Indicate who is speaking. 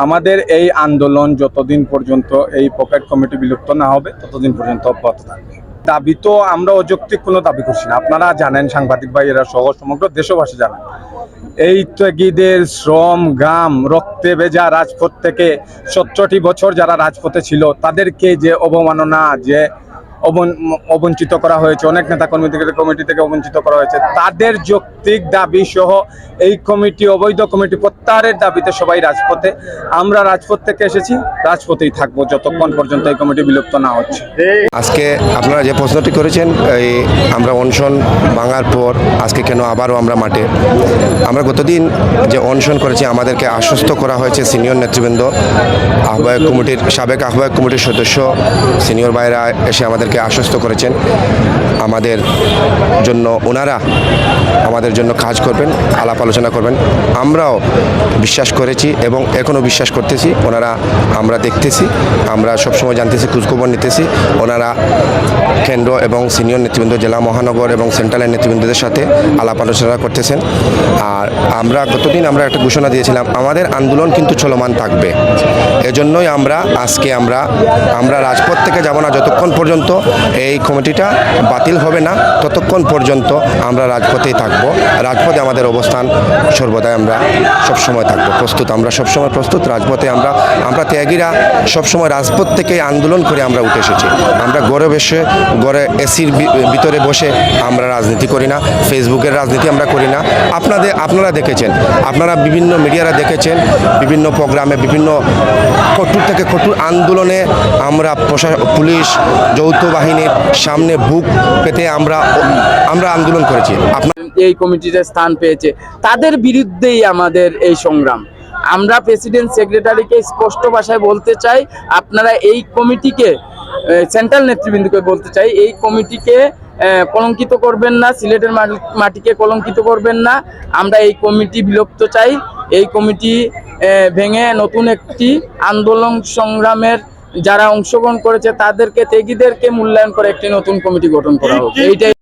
Speaker 1: আমাদের এই আন্দোলন যতদিন পর্যন্ত এই পকেট কমিটি বিলুপ্ত না হবে ততদিন পর্যন্ত অব্যাহত থাকবে। দাবি তো আমরা অযৌক্তিক কোনো দাবি করছি না, আপনারা জানেন, সাংবাদিক ভাইয়েরা সহ সমগ্র দেশবাসী জানেন। এই ত্যাগীদের শ্রম ঘাম রক্তে ভেজা রাজপথ থেকে 17টি বছর যারা রাজপথে ছিল তাদেরকে যে অবমাননা, যে অবঞ্চিত করা হয়েছে, অনেক নেতা কমিটি থেকে অবঞ্চিত করা হয়েছে, তাদের যৌক্তিক দাবি সহ এই কমিটি, অবৈধ কমিটি প্রত্যাহারের দাবিতে সবাই রাজপথে। আমরা রাজপথ থেকে এসেছি, রাজপথেই থাকবো যতক্ষণ পর্যন্ত এই কমিটি বিলুপ্ত না হচ্ছে।
Speaker 2: আজকে আপনারা যে প্রশ্নটি করেছেন, এই আমরা অনশন ভাঙার পর আজকে কেন আবারও আমরা মাঠে, আমরা গতদিন যে অনশন করেছি আমাদেরকে আশ্বস্ত করা হয়েছে সিনিয়র নেতৃবৃন্দ, আহ্বায়ক কমিটির সাবেক আহ্বায়ক কমিটির সদস্য সিনিয়র ভাইরা এসে আমাদেরকে আশ্বস্ত করেছেন আমাদের জন্য, ওনারা আমাদের জন্য কাজ করবেন, আলাপ আলোচনা করবেন। আমরাও বিশ্বাস করেছি এবং এখনও বিশ্বাস করতেছি। ওনারা, আমরা দেখতেছি, আমরা সবসময় জানতেছি, খোঁজখবর নিতেছি। ওনারা কেন্দ্র এবং সিনিয়র নেতৃবৃন্দ, জেলা মহানগর এবং সেন্ট্রালের নেতৃবৃন্দদের সাথে আলাপ আলোচনা করতেছেন। আর আমরা গতদিন আমরা একটা ঘোষণা দিয়েছিলাম, আমাদের আন্দোলন কিন্তু চলমান থাকবে। এজন্যই আজকে আমরা রাজপথ থেকে যাব না যতক্ষণ পর্যন্ত এই কমিটিটা বাতিল হবে না, ততক্ষণ পর্যন্ত আমরা রাজপথেই থাকবো। রাজপথে আমাদের অবস্থান সর্বদাই, আমরা সবসময় থাকবো প্রস্তুত, আমরা সবসময় প্রস্তুত। রাজপথে আমরা ত্যাগীরা সবসময় রাজপথ থেকে আন্দোলন করে আমরা উঠে এসেছি। আমরা ঘরে এসির ভিতরে বসে আমরা রাজনীতি করি না, ফেসবুকের রাজনীতি আমরা করি না। আপনারা দেখেছেন, আপনারা বিভিন্ন মিডিয়ারা দেখেছেন, বিভিন্ন প্রোগ্রামে, বিভিন্ন কঠোর থেকে কঠোর আন্দোলনে আমরা পুলিশ, যৌথ বাহিনীর সামনে বুক পেতে আমরা আন্দোলন করেছি।
Speaker 3: এই কমিটিতে স্থান পেয়েছে, তাদের বিরুদ্ধেই আমাদের এই সংগ্রাম। আমরা প্রেসিডেন্ট সেক্রেটারিকে স্পষ্ট ভাষায় বলতে চাই, আপনারা এই কমিটিকে, সেন্ট্রাল নেতৃবৃন্দকে বলতে চাই, এই কমিটিকে কলঙ্কিত করবেন না, সিলেটের মাটিকে কলঙ্কিত করবেন না। আমরা এই কমিটি বিলুপ্ত চাই। এই কমিটি ভেঙে নতুন একটি আন্দোলন সংগ্রামের যারা অংশগ্রহণ করেছে তাদেরকে, ত্যাগীদেরকে মূল্যায়ন করে একটি নতুন কমিটি গঠন করা হোক। এইটাই